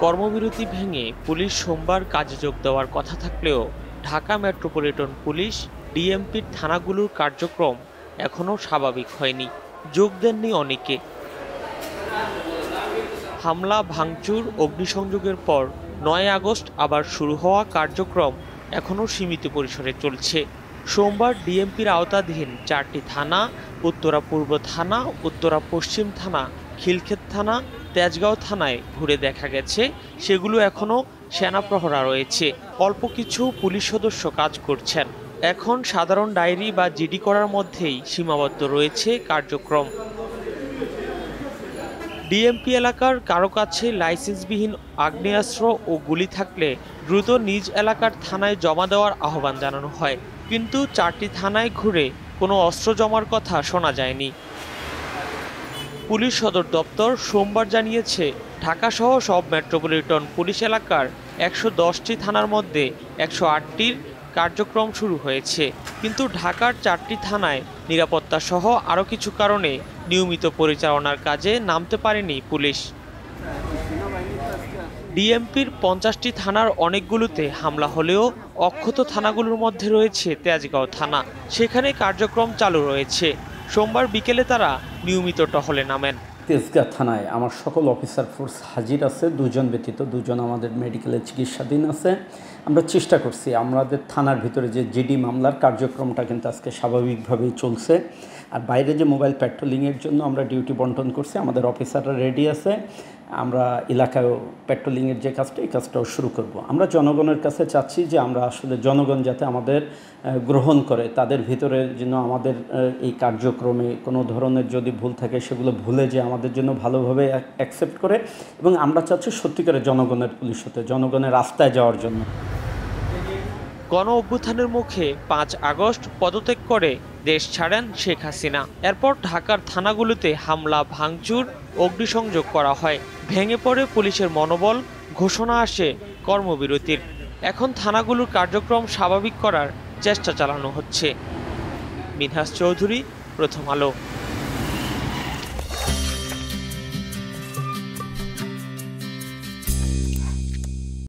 কর্মবিরতি ভেঙে পুলিশ সোমবার কাজে যোগ দেওয়ার কথা থাকলেও ঢাকা মেট্রোপলিটন পুলিশ ডিএমপির থানাগুলোর কার্যক্রম এখনও স্বাভাবিক হয়নি। যোগ দেননি অনেকে। হামলা, ভাঙচুর, অগ্নিসংযোগের পর ৯ আগস্ট আবার শুরু হওয়া কার্যক্রম এখনও সীমিত পরিসরে চলছে। সোমবার ডিএমপির আওতাধীন ৪টি থানা, উত্তরা পূর্ব থানা, উত্তরা পশ্চিম থানা, খিলক্ষেত থানা, তেজগাঁও থানায় ঘুরে দেখা গেছে সেগুলো এখনও সেনা প্রহরা রয়েছে। অল্প কিছু পুলিশ সদস্য কাজ করছেন। এখন সাধারণ ডায়েরি বা জিডি করার মধ্যেই সীমাবদ্ধ রয়েছে কার্যক্রম। ডিএমপি এলাকার কারো কাছে লাইসেন্সবিহীন আগ্নেয়াস্ত্র ও গুলি থাকলে দ্রুত নিজ এলাকার থানায় জমা দেওয়ার আহ্বান জানানো হয়, কিন্তু ৪টি থানায় ঘুরে কোনো অস্ত্র জমার কথা শোনা যায়নি। পুলিশ সদর দপ্তর সোমবার জানিয়েছে, ঢাকাসহ সব মেট্রোপলিটন পুলিশ এলাকার ১১০টি থানার মধ্যে ১০৮টির কার্যক্রম শুরু হয়েছে, কিন্তু ঢাকার ৪টি থানায় নিরাপত্তাসহ আরও কিছু কারণে নিয়মিত পরিচালনার কাজে নামতে পারেনি পুলিশ। ডিএমপির ৫০টি থানার অনেকগুলোতে হামলা হলেও অক্ষত থানাগুলোর মধ্যে রয়েছে তেজগাঁও থানা। সেখানে কার্যক্রম চালু রয়েছে। সোমবার বিকেলে তারা নিয়মিত টহলে নামেন। তেজগাঁ থানায় আমার সকল অফিসার ফোর্স হাজির আছে, ২ জন ব্যতীত ২ জন আমাদের মেডিকেলে চিকিৎসাধীন আছে। আমরা চেষ্টা করছি আমাদের থানার ভিতরে যে জিডি মামলার কার্যক্রমটা কিন্তু আজকে স্বাভাবিকভাবেই চলছে। আর বাইরে যে মোবাইল প্যাট্রোলিংয়ের জন্য আমরা ডিউটি বন্টন করছি, আমাদের অফিসাররা রেডি আছে। আমরা এলাকায় প্যাট্রোলিংয়ের যে কাজটা, এই কাজটাও শুরু করব। আমরা জনগণের কাছে চাচ্ছি যে আমরা আসলে জনগণ যাতে আমাদের গ্রহণ করে, তাদের ভিতরে যেন আমাদের এই কার্যক্রমে কোনো ধরনের যদি ভুল থাকে সেগুলো ভুলে যে আমাদের জন্য ভালোভাবে অ্যাকসেপ্ট করে, এবং আমরা চাচ্ছি সত্যিকারের জনগণের পুলিশ হতে, জনগণের রাস্তায় যাওয়ার জন্য। গণ অভ্যুত্থানের মুখে ৫ আগস্ট পদত্যাগ করে দেশ ছাড়েন শেখ হাসিনা। এরপর ঢাকার থানাগুলোতে হামলা, ভাঙচুর, অগ্নিসংযোগ করা হয়। ভেঙে পড়ে পুলিশের মনোবল, ঘোষণা আসে কর্মবিরতির। এখন থানাগুলোর কার্যক্রম স্বাভাবিক করার চেষ্টা চালানো হচ্ছে। মিনহাস চৌধুরী, প্রথম আলো।